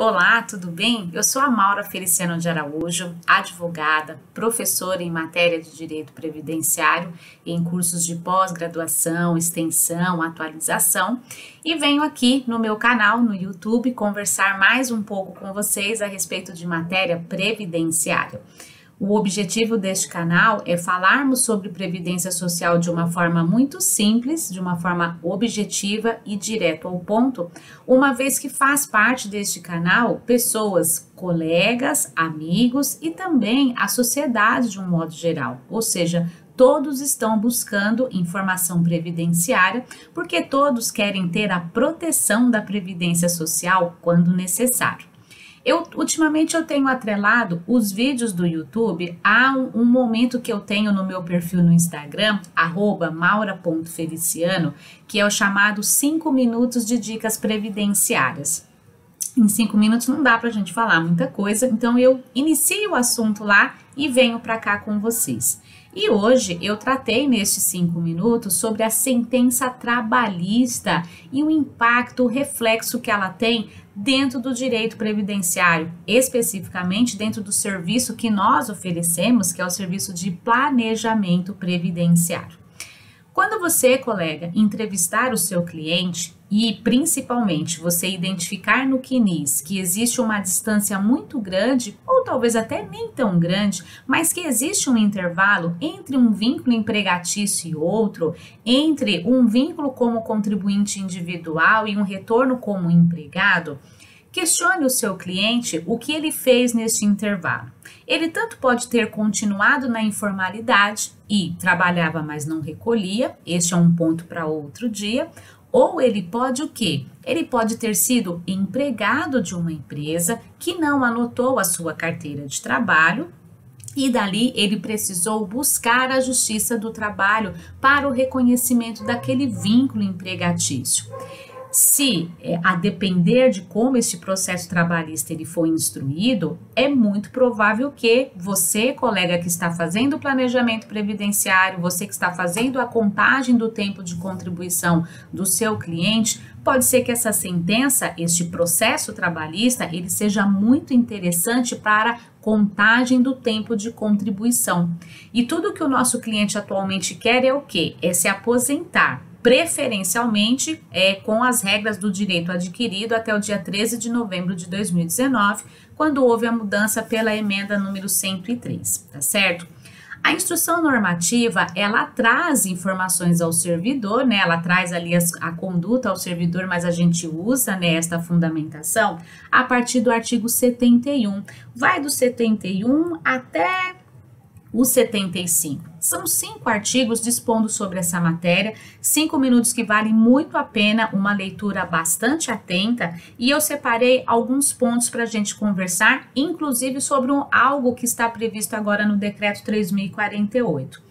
Olá, tudo bem? Eu sou a Maura Feliciano de Araújo, advogada, professora em matéria de direito previdenciário em cursos de pós-graduação, extensão, atualização e venho aqui no meu canal no YouTube conversar mais um pouco com vocês a respeito de matéria previdenciária. O objetivo deste canal é falarmos sobre previdência social de uma forma muito simples, de uma forma objetiva e direto ao ponto, uma vez que faz parte deste canal pessoas, colegas, amigos e também a sociedade de um modo geral, ou seja, todos estão buscando informação previdenciária porque todos querem ter a proteção da previdência social quando necessário. Ultimamente eu tenho atrelado os vídeos do YouTube a um momento que eu tenho no meu perfil no Instagram, @maura.feliciano, que é o chamado 5 minutos de dicas previdenciárias. Em 5 minutos não dá pra gente falar muita coisa, então eu inicio o assunto lá e venho para cá com vocês. E hoje eu tratei nestes 5 minutos sobre a sentença trabalhista e o impacto, o reflexo que ela tem dentro do direito previdenciário, especificamente dentro do serviço que nós oferecemos, que é o serviço de planejamento previdenciário. Quando você, colega, entrevistar o seu cliente e principalmente você identificar no CNIS que existe uma distância muito grande, ou talvez até nem tão grande, mas que existe um intervalo entre um vínculo empregatício e outro, entre um vínculo como contribuinte individual e um retorno como empregado, questione o seu cliente o que ele fez neste intervalo. Ele tanto pode ter continuado na informalidade e trabalhava, mas não recolhia, este é um ponto para outro dia, ou ele pode o quê? Ele pode ter sido empregado de uma empresa que não anotou a sua carteira de trabalho e dali ele precisou buscar a Justiça do Trabalho para o reconhecimento daquele vínculo empregatício. Se a depender de como este processo trabalhista ele foi instruído, é muito provável que você, colega que está fazendo o planejamento previdenciário, você que está fazendo a contagem do tempo de contribuição do seu cliente, pode ser que essa sentença, este processo trabalhista, ele seja muito interessante para contagem do tempo de contribuição. E tudo que o nosso cliente atualmente quer é o quê? É se aposentar. Preferencialmente com as regras do direito adquirido até o dia 13 de novembro de 2019, quando houve a mudança pela emenda número 103, tá certo? A instrução normativa, ela traz informações ao servidor, né? Ela traz ali a conduta ao servidor, mas a gente usa, né, esta fundamentação a partir do artigo 71. Vai do 71 até o 75. São 5 artigos dispondo sobre essa matéria, 5 minutos que valem muito a pena uma leitura bastante atenta e eu separei alguns pontos para a gente conversar, inclusive sobre algo que está previsto agora no Decreto 3048.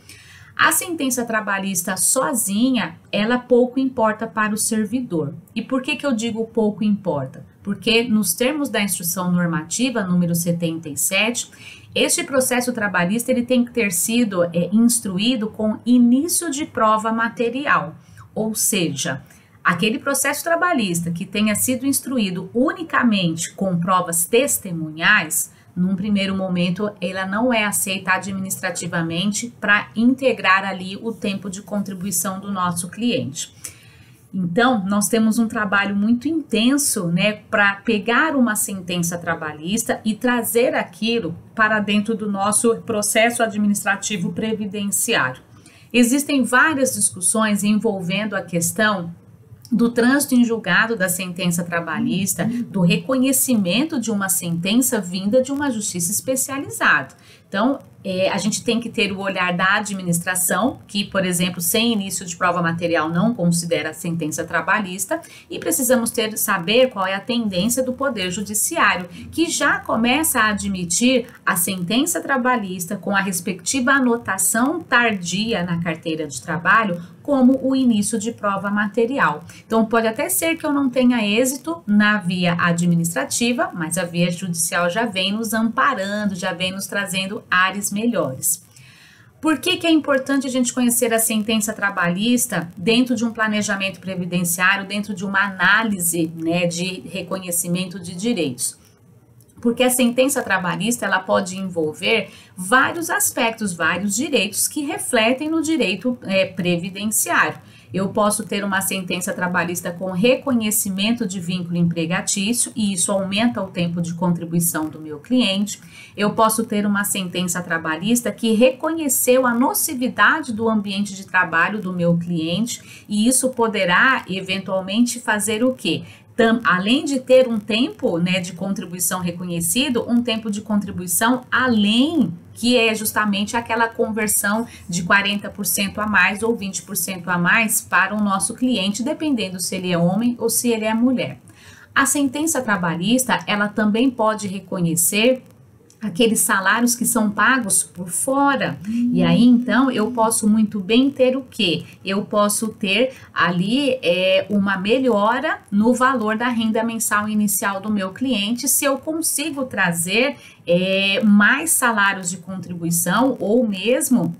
A sentença trabalhista sozinha, ela pouco importa para o servidor. E por que eu digo pouco importa? Porque nos termos da instrução normativa número 77, este processo trabalhista ele tem que ter sido instruído com início de prova material, ou seja, aquele processo trabalhista que tenha sido instruído unicamente com provas testemunhais, num primeiro momento, ela não é aceita administrativamente para integrar ali o tempo de contribuição do nosso cliente. Então, nós temos um trabalho muito intenso, né, para pegar uma sentença trabalhista e trazer aquilo para dentro do nosso processo administrativo previdenciário. Existem várias discussões envolvendo a questão do trânsito em julgado da sentença trabalhista, do reconhecimento de uma sentença vinda de uma justiça especializada. Então, a gente tem que ter o olhar da administração, que, por exemplo, sem início de prova material não considera a sentença trabalhista, e precisamos saber qual é a tendência do Poder Judiciário, que já começa a admitir a sentença trabalhista com a respectiva anotação tardia na carteira de trabalho como o início de prova material. Então, pode até ser que eu não tenha êxito na via administrativa, mas a via judicial já vem nos amparando, já vem nos trazendo ares melhores. Por que é importante a gente conhecer a sentença trabalhista dentro de um planejamento previdenciário, dentro de uma análise, né, de reconhecimento de direitos? Porque a sentença trabalhista ela pode envolver vários aspectos, vários direitos que refletem no direito previdenciário. Eu posso ter uma sentença trabalhista com reconhecimento de vínculo empregatício e isso aumenta o tempo de contribuição do meu cliente. Eu posso ter uma sentença trabalhista que reconheceu a nocividade do ambiente de trabalho do meu cliente e isso poderá eventualmente fazer o quê? Além de ter um tempo, né, de contribuição reconhecido, um tempo de contribuição além, que é justamente aquela conversão de 40% a mais ou 20% a mais para o nosso cliente, dependendo se ele é homem ou se ele é mulher. A sentença trabalhista, ela também pode reconhecer aqueles salários que são pagos por fora. E aí, então, eu posso muito bem ter o quê? Eu posso ter ali uma melhora no valor da renda mensal inicial do meu cliente se eu consigo trazer mais salários de contribuição ou mesmo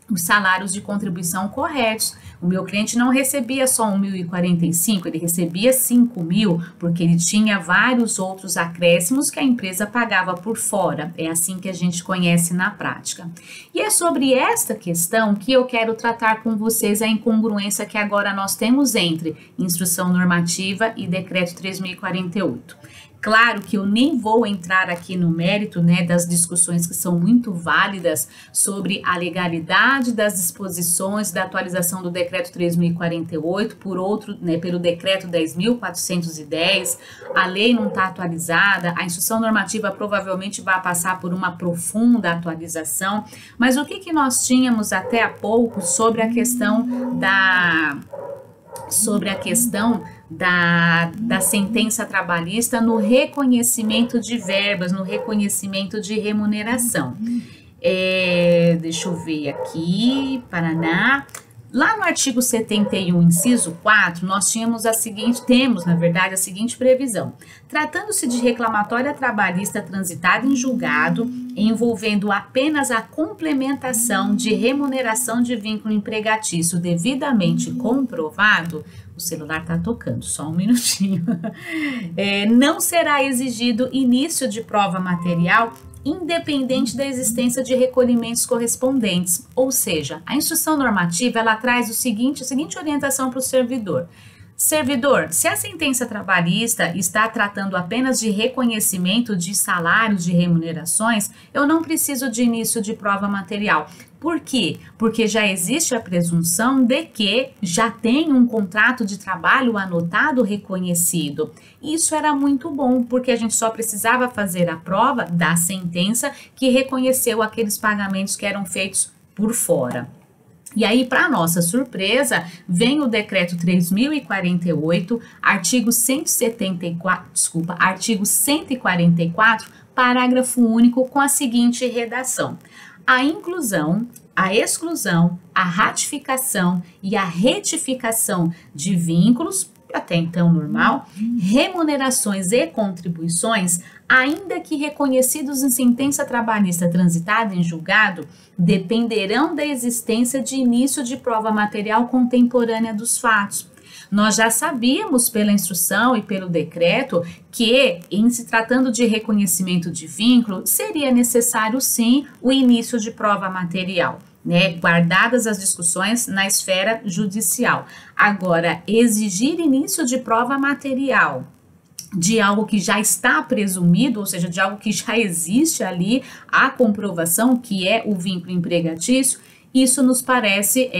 os salários de contribuição corretos. O meu cliente não recebia só 1.045, ele recebia 5.000, porque ele tinha vários outros acréscimos que a empresa pagava por fora. É assim que a gente conhece na prática. E é sobre esta questão que eu quero tratar com vocês a incongruência que agora nós temos entre Instrução Normativa e Decreto 3.048. Claro que eu nem vou entrar aqui no mérito, né, das discussões que são muito válidas sobre a legalidade das disposições da atualização do Decreto 3.048 pelo Decreto 10.410. A lei não está atualizada, a instrução normativa provavelmente vai passar por uma profunda atualização, mas o que nós tínhamos até há pouco sobre a questão da sentença trabalhista no reconhecimento de verbas, no reconhecimento de remuneração. Deixa eu ver aqui, Paraná. Lá no artigo 71, inciso 4, nós temos temos, na verdade, a seguinte previsão. Tratando-se de reclamatória trabalhista transitada em julgado, envolvendo apenas a complementação de remuneração de vínculo empregatício devidamente comprovado, o celular está tocando, só um minutinho, não será exigido início de prova material independente da existência de recolhimentos correspondentes. Ou seja, a instrução normativa ela traz a seguinte orientação para o servidor. Servidor, se a sentença trabalhista está tratando apenas de reconhecimento de salários, de remunerações, eu não preciso de início de prova material. Por quê? Porque já existe a presunção de que já tem um contrato de trabalho anotado reconhecido. Isso era muito bom, porque a gente só precisava fazer a prova da sentença que reconheceu aqueles pagamentos que eram feitos por fora. E aí, para nossa surpresa, vem o Decreto 3.048, artigo 144, parágrafo único, com a seguinte redação. A inclusão, a exclusão, a ratificação e a retificação de vínculos, até então normal, remunerações e contribuições, ainda que reconhecidos em sentença trabalhista transitada em julgado, dependerão da existência de início de prova material contemporânea dos fatos. Nós já sabíamos pela instrução e pelo decreto que, em se tratando de reconhecimento de vínculo, seria necessário sim o início de prova material, né? Guardadas as discussões na esfera judicial. Agora, exigir início de prova material de algo que já está presumido, ou seja, de algo que já existe ali, a comprovação que é o vínculo empregatício, isso nos parece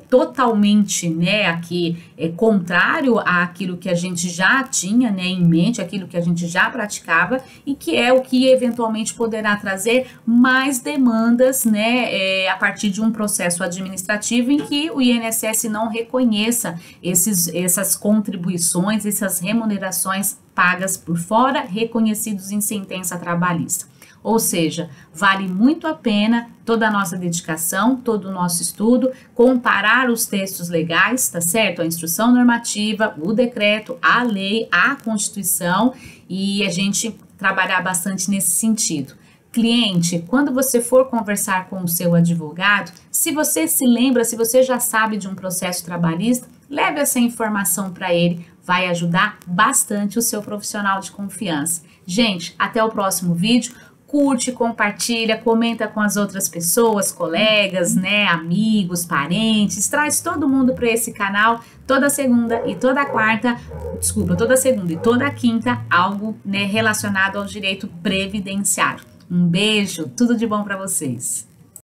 totalmente, né, aqui, contrário àquilo que a gente já tinha, né, em mente, aquilo que a gente já praticava e que é o que eventualmente poderá trazer mais demandas, né, a partir de um processo administrativo em que o INSS não reconheça essas contribuições, essas remunerações pagas por fora, reconhecidos em sentença trabalhista. Ou seja, vale muito a pena toda a nossa dedicação, todo o nosso estudo, comparar os textos legais, tá certo? A instrução normativa, o decreto, a lei, a Constituição e a gente trabalhar bastante nesse sentido. Cliente, quando você for conversar com o seu advogado, se você se lembra, se você já sabe de um processo trabalhista, leve essa informação para ele, vai ajudar bastante o seu profissional de confiança. Gente, até o próximo vídeo. Curte, compartilha, comenta com as outras pessoas, colegas, né, amigos, parentes, traz todo mundo para esse canal toda segunda e toda quarta, toda segunda e toda quinta, algo, né, relacionado ao direito previdenciário. Um beijo, tudo de bom para vocês.